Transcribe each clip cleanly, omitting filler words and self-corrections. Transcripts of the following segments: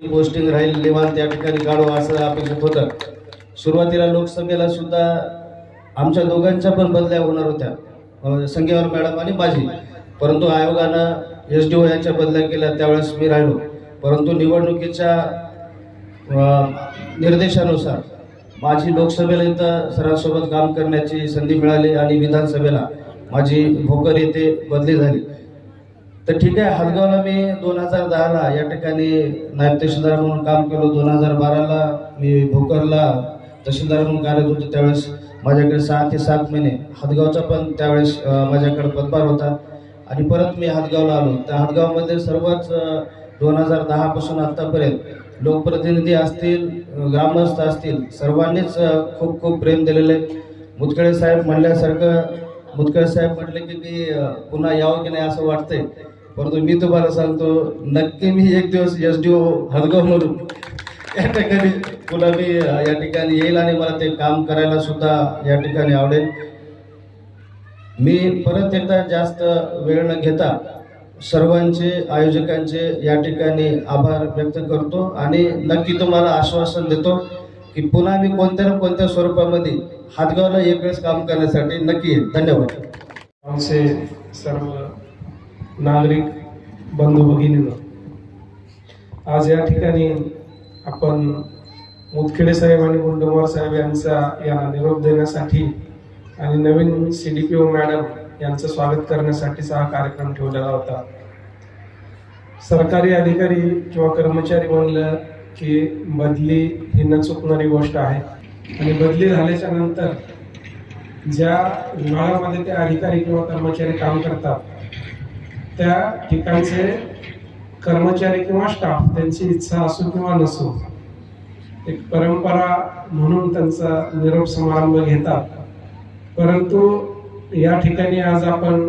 Posting राहील निवांत या ठिकाणी काढू असं अपेक्षित होतं. सुरुवातीला लोकसभेला सुद्धा आमच्या दोघांच्या पण बदल्या होणार होत्या, संगेवार मॅडम आणि माझी, परंतु आयोगानं SDO यांच्या बदल्या केल्या, त्यावेळेस मी राहिलो. परंतु निवडणुकीच्या निर्देशानुसार माझी लोकसभेला इथं सरांसोबत काम करण्याची संधी मिळाली आणि विधानसभेला माझी भोकर येथे बदली झाली. तर ठीक आहे, हदगावला मी 2010ला या ठिकाणी नायब तहसीलदार म्हणून काम केलो. 2012ला मी भोकरला तहसीलदार म्हणून कार्यरत होतो. त्यावेळेस माझ्याकडे 6 ते 7 महिने हदगावचा पण त्यावेळेस माझ्याकडे पदभार होता आणि परत मी हदगावला आलो. त्या हदगावमध्ये सर्वच 2010 पासून आत्तापर्यंत लोकप्रतिनिधी असतील, ग्रामस्थ असतील, सर्वांनीच खूप खूप प्रेम दिलेले. मुतखडे साहेब म्हणल्यासारखं, मुतखडे साहेब म्हटले की मी पुन्हा यावं की नाही असं वाटतंय, परंतु मी तुम्हाला सांगतो नक्की मी एक दिवस SDO हदगाव म्हणून या ठिकाणी पुन्हा मी या ठिकाणी येईल आणि मला ते काम करायला सुद्धा या ठिकाणी आवडेल. मी परत एकदा जास्त वेळ न घेता सर्वांचे, आयोजकांचे या ठिकाणी आभार व्यक्त करतो आणि नक्की तुम्हाला आश्वासन देतो की पुन्हा मी कोणत्या ना कोणत्या स्वरूपामध्ये हदगावला एक वेळेस काम करण्यासाठी नक्की येईल. धन्यवाद. आमचे सर्व नागरिक बंधू भगिनींनो, आज या ठिकाणी आपण मुतखेडे साहेब आणि गुंडोमवार साहेब यांना निरोप देण्यासाठी आणि नवीन CDPO मॅडम यांचं स्वागत करण्यासाठीचा हा कार्यक्रम ठेवलेला होता. सरकारी अधिकारी किंवा कर्मचारी म्हणलं की बदली ही न चुकणारी गोष्ट आहे आणि बदली झाल्याच्या नंतर ज्या विभागामध्ये ते अधिकारी किंवा कर्मचारी काम करतात त्या ठिकाणचे कर्मचारी किंवा स्टाफ त्यांची इच्छा असो किंवा नसो, एक परंपरा म्हणून त्यांचा निरोप समारंभ घेतात. परंतु या ठिकाणी आज आपण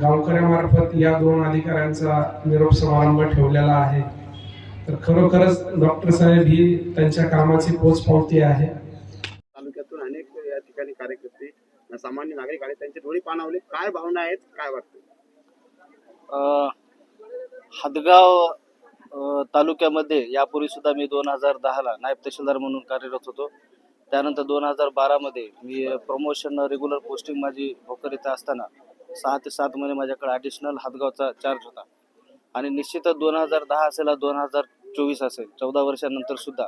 गावकऱ्यामार्फत या 2 अधिकाऱ्यांचा निरोप समारंभ ठेवलेला आहे. तर खरोखरच डॉक्टर साहेब ही त्यांच्या कामाची पोचपावती आहे. तालुक्यातून अनेक या ठिकाणी कार्यकर्ते, सामान्य नागरिक आले, त्यांचे डोळे पाणावले. काय भावना आहेत, काय वाटतं? हदगाव तालुक्यामध्ये यापूर्वी सुद्धा मी 2010ला नायब तहसीलदार म्हणून कार्यरत होतो. त्यानंतर 2012 मध्ये मी प्रमोशन रेग्युलर पोस्टिंग माझी भोकर इथं असताना 6 ते 7 महिने माझ्याकडे ॲडिशनल हदगावचा चार्ज होता आणि निश्चितच 2010 असेल, 2024 असेल, 14 वर्षानंतर सुद्धा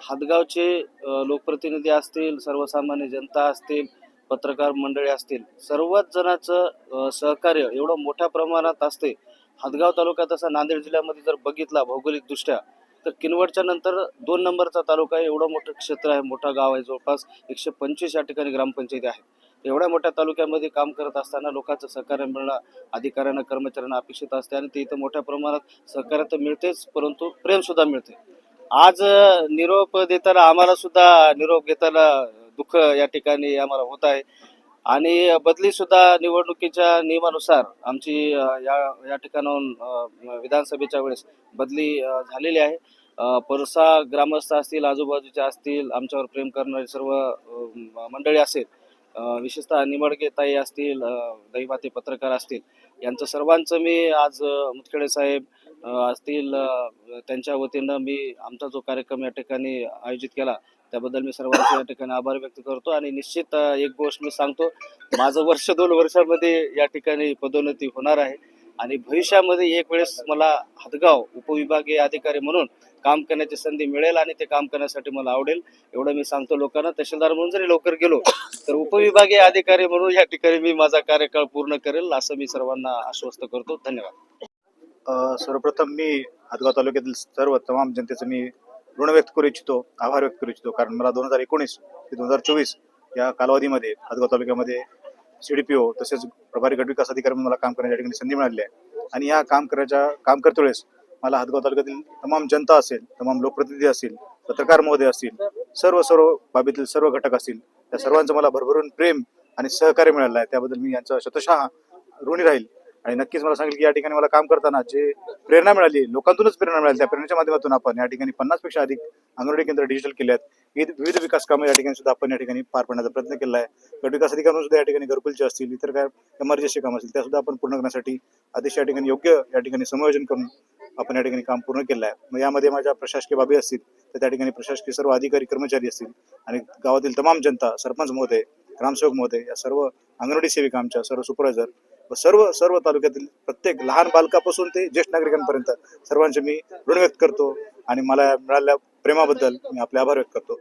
हदगावचे लोकप्रतिनिधी असतील, सर्वसामान्य जनता असतील, पत्रकार मंडळी असतील, सर्वच जणांचं सहकार्य एवढं मोठ्या प्रमाणात असते. हदगाव तालुका तसा नांदेड जिल्ह्यामध्ये जर बघितला भौगोलिकदृष्ट्या तर किनवटच्या नंतर 2 नंबरचा तालुका आहे. एवढं मोठं क्षेत्र आहे, मोठा गाव आहे, जवळपास 125 या ठिकाणी ग्रामपंचायती आहेत. एवढ्या मोठ्या तालुक्यामध्ये काम करत असताना लोकांचं सहकार्य मिळणं अधिकाऱ्यांना, कर्मचाऱ्यांना अपेक्षित असते आणि ते इथं मोठ्या प्रमाणात सहकार्य तर मिळतेच, परंतु प्रेम सुद्धा मिळते. आज निरोप देताना आम्हाला सुद्धा निरोप घेताना दुःख या ठिकाणी आम्हाला होत आहे आणि बदली सुद्धा निवडणुकीच्या नियमानुसार आमची या ठिकाणाहून विधानसभेच्या वेळेस बदली झालेली आहे. परसा ग्रामस्थ असतील, आजूबाजूच्या असतील, आमच्यावर प्रेम करणारे सर्व मंडळी असेल, विशेषतः निमडगे ताई असतील, दैवाते पत्रकार असतील, यांचं सर्वांचं मी आज मुतखेडे साहेब असतील त्यांच्या वतीनं मी आमचा जो कार्यक्रम या ठिकाणी आयोजित केला त्याबद्दल मी सर्वांचे या ठिकाणी आभार व्यक्त करतो. आणि निश्चित एक गोष्ट मी सांगतो, माझं 1-2 वर्षामध्ये या ठिकाणी पदोन्नती होणार आहे आणि भविष्यामध्ये एक वेळेस मला हदगाव उपविभागीय अधिकारी म्हणून काम करण्याची संधी मिळेल आणि ते काम करण्यासाठी मला आवडेल, एवढं मी सांगतो लोकांना. तहसीलदार म्हणून जरी लवकर गेलो तर उपविभागीय अधिकारी म्हणून या ठिकाणी मी माझा कार्यकाळ पूर्ण करेल असं मी सर्वांना आश्वस्त करतो. धन्यवाद. सर्वप्रथम मी हदगाव तालुक्यातील सर्व तमाम जनतेचं मी ऋण व्यक्त करू इच्छितो, आभार व्यक्त करू इच्छितो. कारण मला 2019 ते 2024 या कालावधीमध्ये हदगाव तालुक्यामध्ये CDPO तसेच प्रभारी गट विकास अधिकारी म्हणून मला काम करण्याच्या ठिकाणी संधी मिळाली आहे आणि या काम करते वेळेस मला हदगाव तालुक्यातील तमाम जनता असेल, तमाम लोकप्रतिनिधी असतील, पत्रकार महोदय असतील, सर्व बाबीतील सर्व घटक असतील, त्या सर्वांचं मला भरभरून प्रेम आणि सहकार्य मिळालं आहे. त्याबद्दल मी यांचा शतशः ऋणी राहील आणि नक्कीच मला सांगेल की या ठिकाणी मला काम करताना जे प्रेरणा मिळाली, लोकांतूनच प्रेरणा मिळाली, त्या प्रेरणेच्या माध्यमातून आपण या ठिकाणी 50 पेक्षा अधिक अंगणवाडी केंद्र डिजिटल केले आहेत. विविध विकास कामं या ठिकाणी सुद्धा आपण या ठिकाणी पार पाडण्याचा प्रयत्न केला आहे. गट विकास अधिकारी सुद्धा या ठिकाणी घरकुलचे असतील, इतर काय एमर्जन्सी कामं असतील त्या सुद्धा आपण पूर्ण करण्यासाठी अतिशय या ठिकाणी योग्य या ठिकाणी समायोजन करून आपण या ठिकाणी काम पूर्ण केलं आहे. मग यामध्ये माझ्या प्रशासकीय बाबी असतील तर त्या ठिकाणी प्रशासकीय सर्व अधिकारी कर्मचारी असतील आणि गावातील तमाम जनता, सरपंच महोदय, ग्रामसेवक महोदय, या सर्व अंगणवाडी सेविका, आमच्या सर्व सुपरवायझर व सर्व तालुक्यातील प्रत्येक लहान बालकापासून ते ज्येष्ठ नागरिकांपर्यंत सर्वांचे मी ऋण व्यक्त करतो आणि मला मिळालेल्या प्रेमाबद्दल मी आपले आभार व्यक्त करतो.